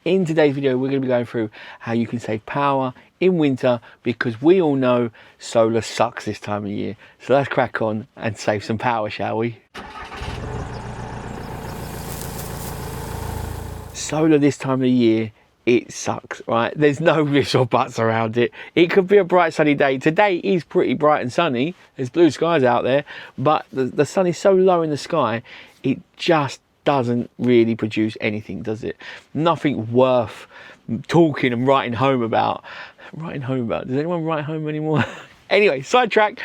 In today's video, we're going to be going through how you can save power in winter, because we all know solar sucks this time of year. So let's crack on and save some power, shall we? Solar this time of the year, it sucks, right? There's no ifs or buts around it. It could be a bright sunny day. Today is pretty bright and sunny. There's blue skies out there, but the sun is so low in the sky, it just doesn't really produce anything, does it? Nothing worth talking and writing home about. Does anyone write home anymore? Anyway, sidetrack.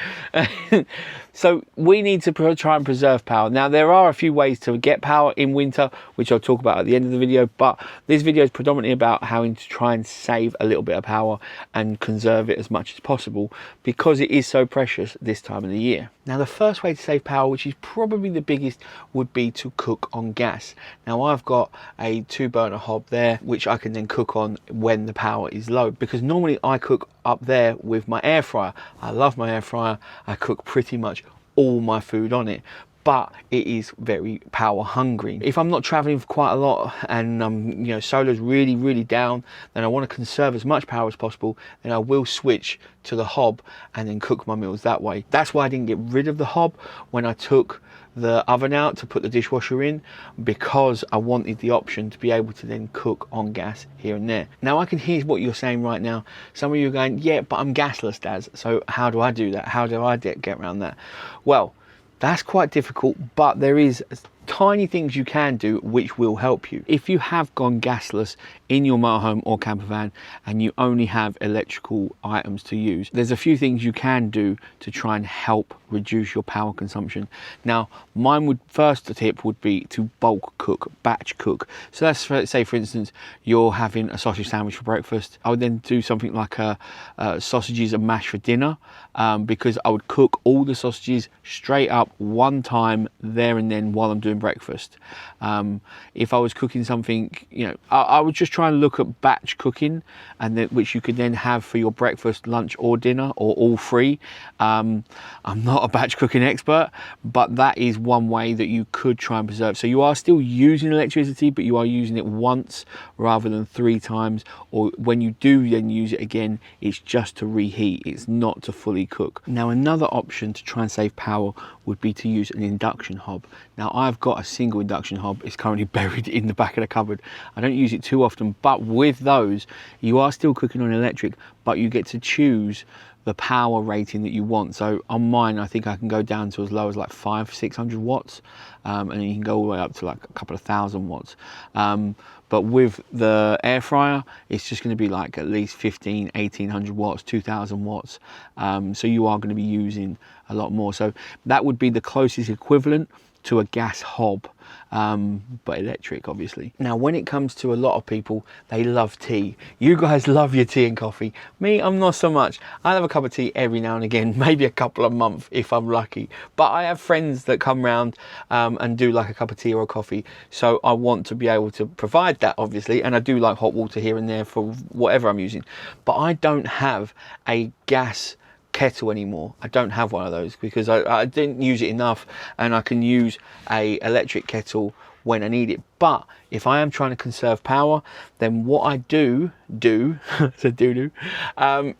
So we need to try and preserve power. Now, there are a few ways to get power in winter, which I'll talk about at the end of the video, but this video is predominantly about how to try and save a little bit of power and conserve it as much as possible, because it is so precious this time of the year. Now, the first way to save power, which is probably the biggest, would be to cook on gas. Now, I've got a 2-burner hob there, which I can then cook on when the power is low, because normally I cook up there with my air fryer. I love my air fryer. I cook pretty much all my food on it, but it is very power hungry. If I'm not traveling for quite a lot and solar's really down, then I want to conserve as much power as possible, then I will switch to the hob and then cook my meals that way. That's why I didn't get rid of the hob when I took the oven out to put the dishwasher in, because I wanted the option to be able to then cook on gas here and there. Now, I can hear what you're saying right now. Some of you are going, yeah, but I'm gasless, Daz, so how do I do that? How do I get around that? Well, that's quite difficult, but there is tiny things you can do which will help you. If you have gone gasless in your motorhome or camper van and you only have electrical items to use, there's a few things you can do to try and help reduce your power consumption. Now, first tip would be to bulk cook, batch cook. So let's say, for instance, you're having a sausage sandwich for breakfast. I would then do something like sausages and mash for dinner, because I would cook all the sausages straight up one time there and then while I'm doing breakfast. If I was cooking something, I would just try and look at batch cooking, and which you could then have for your breakfast, lunch or dinner, or all three. I'm not a batch cooking expert, but that is one way that you could try and preserve. So you are still using electricity, but you are using it once rather than 3 times, or when you do then use it again, it's just to reheat, it's not to fully cook. Now, another option to try and save power would be to use an induction hob. Now, I've got a single induction hob. It's currently buried in the back of the cupboard. I don't use it too often, but with those, you are still cooking on electric, but you get to choose the power rating that you want. So on mine, I think I can go down to as low as like 500-600 watts, and then you can go all the way up to like a couple of thousand watts. But with the air fryer, it's just going to be like at least 1,500-1,800 watts, 2,000 watts. So you are going to be using a lot more. So that would be the closest equivalent to a gas hob, but electric, obviously. Now, when it comes to a lot of people, they love tea. You guys love your tea and coffee. Me, I'm not so much. I have a cup of tea every now and again, maybe a couple of months if I'm lucky. But I have friends that come round and do like a cup of tea or a coffee. So I want to be able to provide that, obviously. And I do like hot water here and there for whatever I'm using. But I don't have a gas kettle anymore. I don't have one of those because I didn't use it enough, and I can use a electric kettle when I need it. But if I am trying to conserve power, then what I do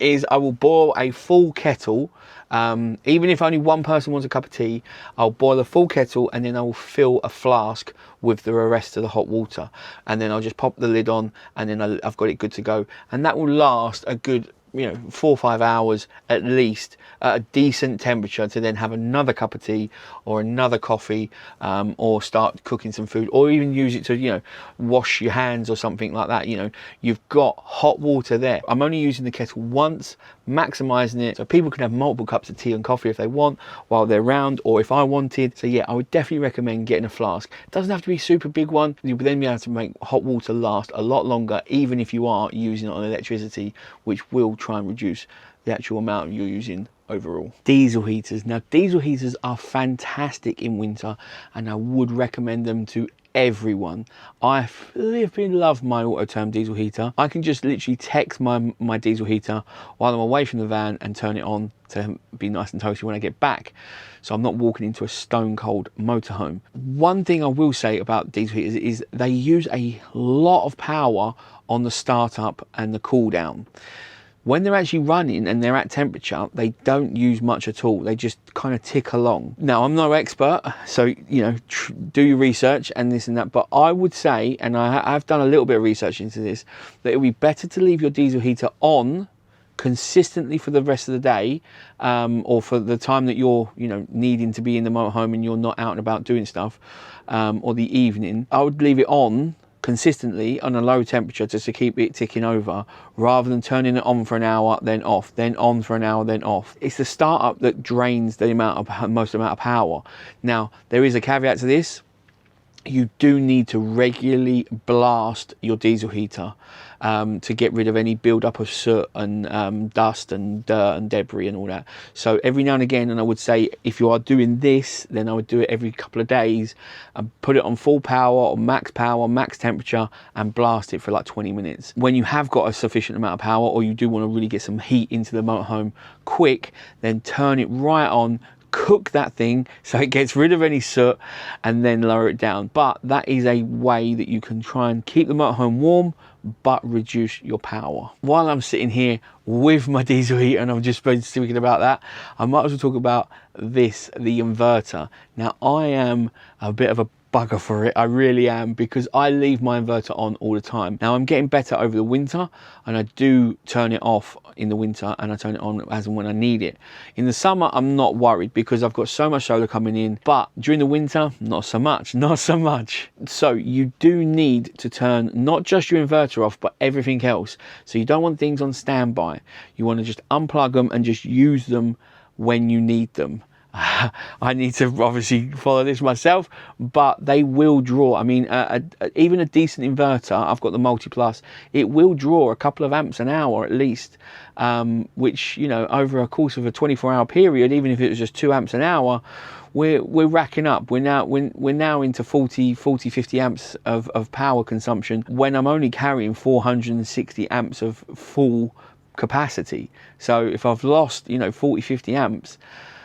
is I will boil a full kettle. Even if only one person wants a cup of tea, I'll boil a full kettle, and then I will fill a flask with the rest of the hot water, and then I'll just pop the lid on, and then I've got it good to go. And that will last a good 4 or 5 hours at least, at a decent temperature, to then have another cup of tea or another coffee, or start cooking some food, or even use it to wash your hands or something like that. You've got hot water there. I'm only using the kettle once, maximizing it so people can have multiple cups of tea and coffee if they want while they're around, or if I wanted. So yeah, I would definitely recommend getting a flask. It doesn't have to be a super big one. You'll then be able to make hot water last a lot longer, even if you are using it on electricity, which will try and reduce the actual amount you're using overall. Diesel heaters. Now, diesel heaters are fantastic in winter, and I would recommend them to everyone. I flipping love my Autotherm diesel heater. I can just literally text my diesel heater while I'm away from the van and turn it on to be nice and toasty when I get back. So I'm not walking into a stone cold motorhome. One thing I will say about diesel heaters is they use a lot of power on the startup and the cool down. When they're actually running and they're at temperature, they don't use much at all. They just kind of tick along. Now, I'm no expert, so, you know, do your research and this and that. But I would say, and I've done a little bit of research into this, that it would be better to leave your diesel heater on consistently for the rest of the day, or for the time that you're, you know, needing to be in the motorhome and you're not out and about doing stuff, or the evening. I would leave it on consistently on a low temperature just to keep it ticking over, rather than turning it on for an hour then off, then on for an hour then off. It's the startup that drains the most amount of power. Now, there is a caveat to this. You do need to regularly blast your diesel heater to get rid of any build-up of soot and dust and dirt and debris and all that. So every now and again, and I would say if you are doing this, then I would do it every couple of days and put it on full power or max temperature, and blast it for like 20 minutes. When you have got a sufficient amount of power, or you do want to really get some heat into the motorhome quick, then turn it right on, cook that thing so it gets rid of any soot, and then lower it down. But that is a way that you can try and keep the motorhome warm but reduce your power. While I'm sitting here with my diesel heater and I've just been speaking about that, I might as well talk about this, the inverter. Now, I am a bit of a bugger for it, I really am, because I leave my inverter on all the time. Now, I'm getting better over the winter, and I do turn it off in the winter and I turn it on as and when I need it. In the summer, I'm not worried because I've got so much solar coming in, but during the winter, not so much. So you do need to turn not just your inverter off, but everything else. So you don't want things on standby. You want to just unplug them and just use them when you need them. I need to obviously follow this myself, but they will draw. I mean, even a decent inverter, I've got the Multi Plus, it will draw a couple of amps an hour at least, which, you know, over a course of a 24-hour period, even if it was just 2 amps an hour, we're racking up. We're now into 50 amps of power consumption when I'm only carrying 460 amps of full capacity. So if I've lost, you know, 40-50 amps,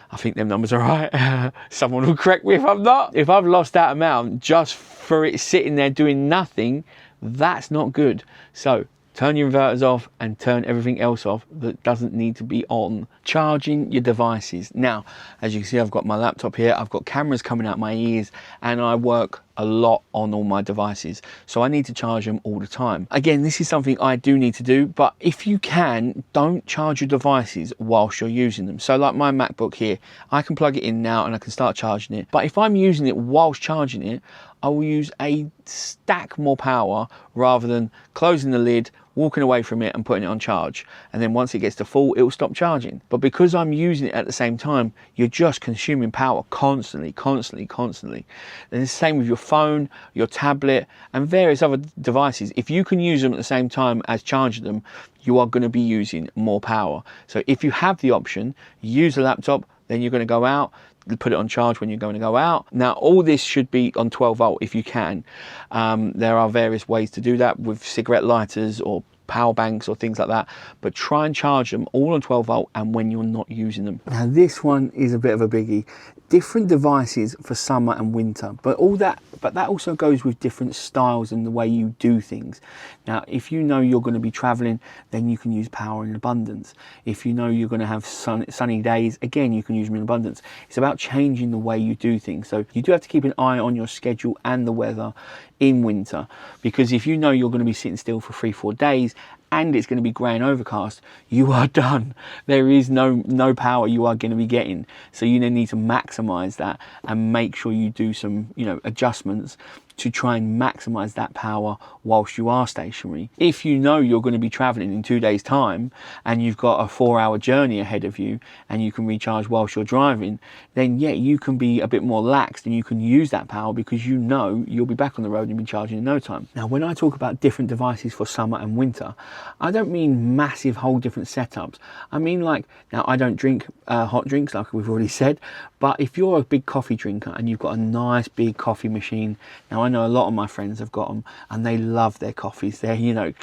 I think them numbers are right. Someone will correct me if I'm not. If I've lost that amount just for it sitting there doing nothing, that's not good. So turn your inverters off and turn everything else off that doesn't need to be on. Charging your devices. Now, as you can see, I've got my laptop here, I've got cameras coming out my ears, and I work a lot on all my devices, so I need to charge them all the time. Again, this is something I do need to do, but if you can, don't charge your devices whilst you're using them. So like my MacBook here, I can plug it in now and I can start charging it, but if I'm using it whilst charging it, I will use a stack more power rather than closing the lid, walking away from it and putting it on charge, and then once it gets to full, it will stop charging. But because I'm using it at the same time, you're just consuming power constantly. And it's the same with your phone, your tablet, and various other devices. If you can use them at the same time as charging them, you are going to be using more power. So if you have the option, use a laptop, then you're going to go out, put it on charge when you're going to go out. Now, all this should be on 12 volt if you can. There are various ways to do that with cigarette lighters or power banks or things like that, but try and charge them all on 12 volt and when you're not using them. Now, this one is a bit of a biggie. Different devices for summer and winter, but that also goes with different styles and the way you do things. Now, if you know you're going to be traveling, then you can use power in abundance. If you know you're going to have sunny days, again, you can use them in abundance. It's about changing the way you do things. So you do have to keep an eye on your schedule and the weather in winter, because if you know you're going to be sitting still for 3-4 days and it's going to be grey and overcast, you are done. There is no power you are going to be getting. So you then need to maximize that and make sure you do some, you know, adjustments to try and maximize that power whilst you are stationary. If you know you're going to be traveling in 2 days time and you've got a 4-hour journey ahead of you and you can recharge whilst you're driving, then yeah, you can be a bit more lax and you can use that power because you know you'll be back on the road and you'll be charging in no time. Now, when I talk about different devices for summer and winter, I don't mean massive whole different setups. I mean, like, now I don't drink hot drinks like we've already said, but if you're a big coffee drinker and you've got a nice big coffee machine, now I know a lot of my friends have got them and they love their coffees. They're, you know,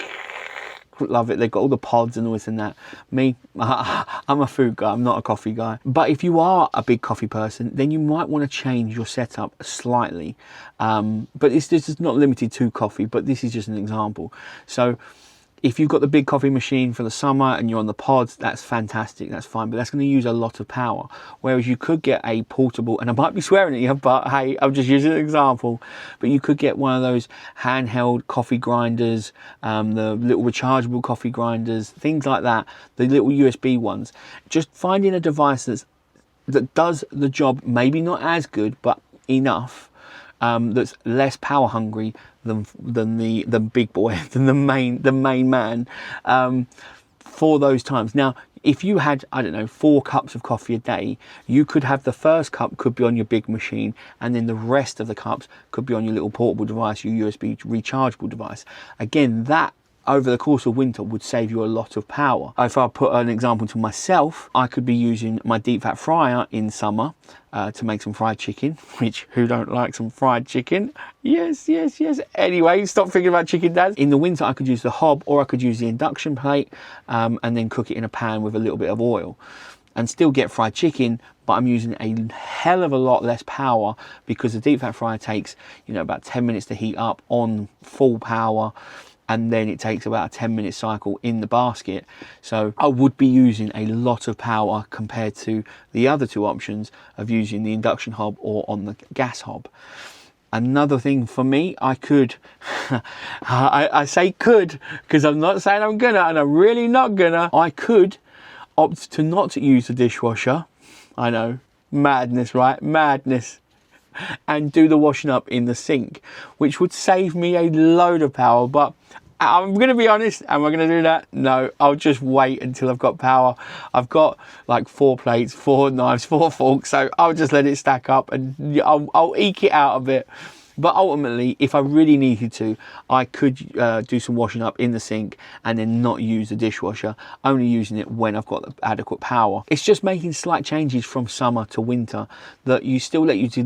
love it. They've got all the pods and all this and that. Me, I'm a food guy, I'm not a coffee guy. But if you are a big coffee person, then you might want to change your setup slightly. But this is not limited to coffee, but this is just an example. So if you've got the big coffee machine for the summer and you're on the pods, that's fantastic, that's fine, but that's going to use a lot of power. Whereas you could get a portable, and I might be swearing at you, but hey, I'm just using an example, but you could get one of those handheld coffee grinders, the little rechargeable coffee grinders, things like that, the little USB ones. Just finding a device that does the job, maybe not as good, but enough, that's less power hungry than the big boy, than the main man, for those times. Now, if you had, I don't know, 4 cups of coffee a day, you could have the first cup could be on your big machine, and then the rest of the cups could be on your little portable device, your USB rechargeable device. Again, that over the course of winter would save you a lot of power. If I put an example to myself, I could be using my deep fat fryer in summer to make some fried chicken, which who don't like some fried chicken? Yes, yes, yes. Anyway, stop thinking about chicken, Dad. In the winter, I could use the hob, or I could use the induction plate and then cook it in a pan with a little bit of oil and still get fried chicken, but I'm using a hell of a lot less power because the deep fat fryer takes, you know, about 10 minutes to heat up on full power, and then it takes about a 10-minute cycle in the basket. So I would be using a lot of power compared to the other 2 options of using the induction hob or on the gas hob. Another thing for me, I could, I say could, because I'm not saying I'm gonna, and I'm really not gonna, I could opt to not use the dishwasher. I know, madness, right? Madness. And do the washing up in the sink, which would save me a load of power. But I'm going to be honest, am I going to do that? No, I'll just wait until I've got power. I've got like 4 plates, 4 knives, 4 forks, so I'll just let it stack up and I'll eke it out a bit. But ultimately, if I really needed to, I could do some washing up in the sink and then not use the dishwasher, only using it when I've got adequate power. It's just making slight changes from summer to winter that you still let you to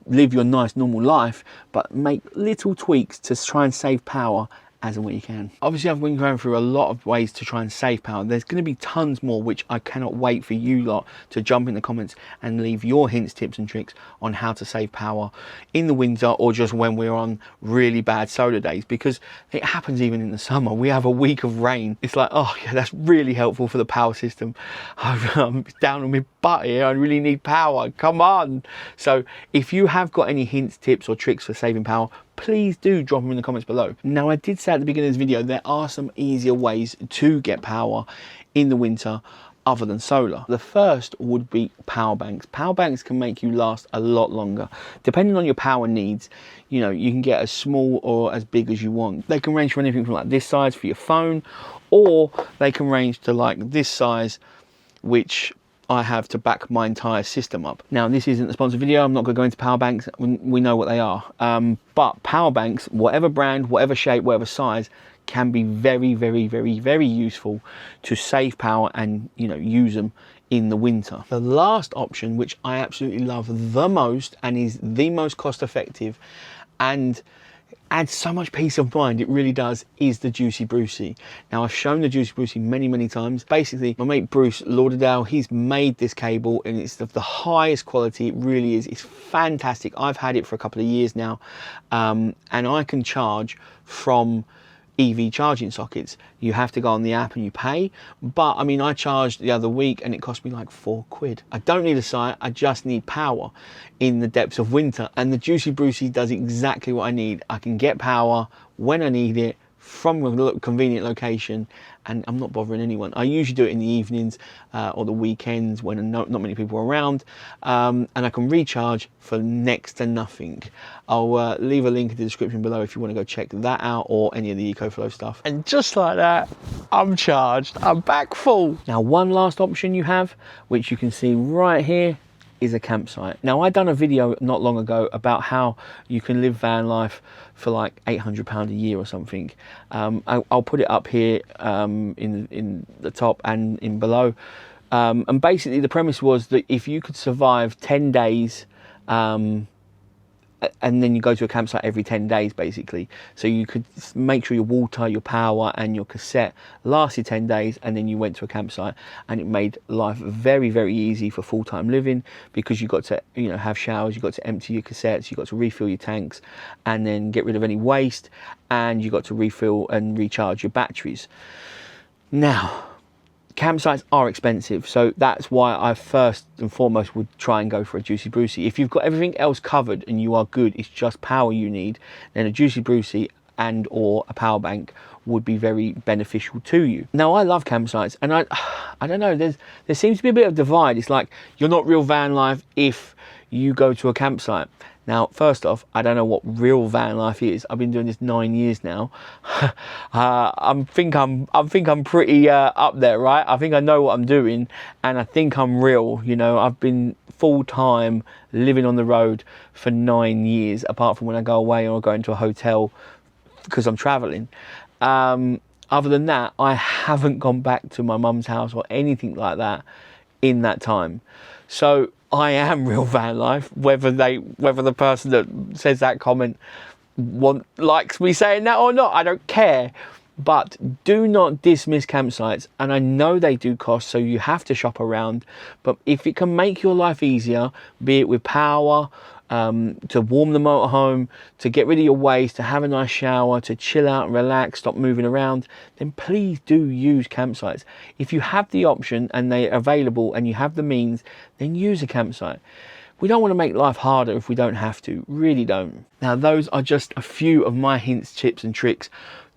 live your nice normal life, but make little tweaks to try and save power as and when you can. Obviously, I've been going through a lot of ways to try and save power. There's going to be tons more, which I cannot wait for you lot to jump in the comments and leave your hints, tips and tricks on how to save power in the winter, or just when we're on really bad solar days, because it happens even in the summer. We have a week of rain. It's like, oh yeah, that's really helpful for the power system. I'm down on my butt here, I really need power, come on. So if you have got any hints, tips or tricks for saving power, please do drop them in the comments below. Now, I did say at the beginning of this video, there are some easier ways to get power in the winter other than solar. The first would be power banks. Power banks can make you last a lot longer. Depending on your power needs, you know, you can get as small or as big as you want. They can range from anything from like this size for your phone, or they can range to like this size, which I have to back my entire system up. Now, this isn't a sponsored video. I'm not going to go into power banks. We know what they are. But power banks, whatever brand, whatever shape, whatever size, can be very, very, very, very useful to save power and, you know, use them in the winter. The last option, which I absolutely love the most and is the most cost effective and adds so much peace of mind, it really does, is the Juicy Brucey. Now, I've shown the Juicy Brucey many, many times. Basically, my mate Bruce Lauderdale, he's made this cable and it's of the highest quality. It really is. It's fantastic. I've had it for a couple of years now, and I can charge from EV charging sockets. You have to go on the app and you pay, but I mean, I charged the other week and it cost me like £4. I don't need a site, I just need power in the depths of winter, and the Juicy Brucey does exactly what I need. I can get power when I need it from a convenient location, and I'm not bothering anyone. I usually do it in the evenings or the weekends when not many people are around, and I can recharge for next to nothing. I'll leave a link in the description below if you want to go check that out, or any of the EcoFlow stuff. And just like that, I'm charged, I'm back full. Now, one last option you have, which you can see right here, is a campsite. Now, I done a video not long ago about how you can live van life for like £800 a year or something. I'll put it up here in the top and in below. And basically the premise was that if you could survive 10 days and then you go to a campsite every 10 days basically. So you could make sure your water, your power and your cassette lasted 10 days, and then you went to a campsite, and it made life very, very easy for full-time living, because you got to, you know, have showers, you got to empty your cassettes, you got to refill your tanks and then get rid of any waste, and you got to refill and recharge your batteries. Now, campsites are expensive, so that's why I first and foremost would try and go for a Juicy Brucey. If you've got everything else covered and you are good, it's just power you need, then a Juicy Brucey and or a power bank would be very beneficial to you. Now, I love campsites, and I don't know, there seems to be a bit of divide. It's like, you're not real van life if you go to a campsite. Now, first off, I don't know what real van life is. I've been doing this 9 years now. I think I'm pretty up there, right? I think I know what I'm doing, and I think I'm real. You know, I've been full-time living on the road for 9 years, apart from when I go away or go into a hotel because I'm traveling. Other than that, I haven't gone back to my mum's house or anything like that in that time. So I am real van life, whether the person that says that comment likes me saying that or not, I don't care. But do not dismiss campsites, and I know they do cost, so you have to shop around, but if it can make your life easier, be it with power, to warm the motorhome, to get rid of your waste, to have a nice shower, to chill out and relax, stop moving around, then please do use campsites. If you have the option and they're available and you have the means, then use a campsite. We don't want to make life harder if we don't have to, really don't. Now, those are just a few of my hints, tips and tricks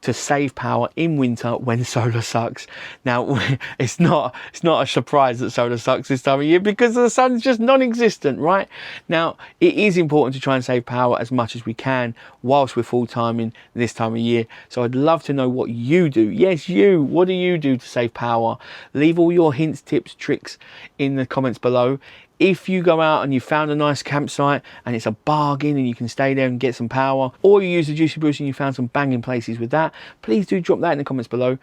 to save power in winter when solar sucks. Now, it's not a surprise that solar sucks this time of year, because the sun's just non-existent, right? Now, it is important to try and save power as much as we can whilst we're full-time in this time of year. So I'd love to know what you do. Yes, you. What do you do to save power? Leave all your hints, tips, tricks in the comments below. If you go out and you found a nice campsite and it's a bargain and you can stay there and get some power, or you use the Juicy Brucey and you found some banging places with that, please do drop that in the comments below.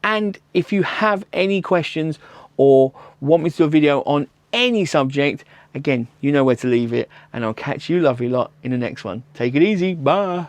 And if you have any questions or want me to do a video on any subject, again, you know where to leave it, and I'll catch you lovely lot in the next one. Take it easy. Bye.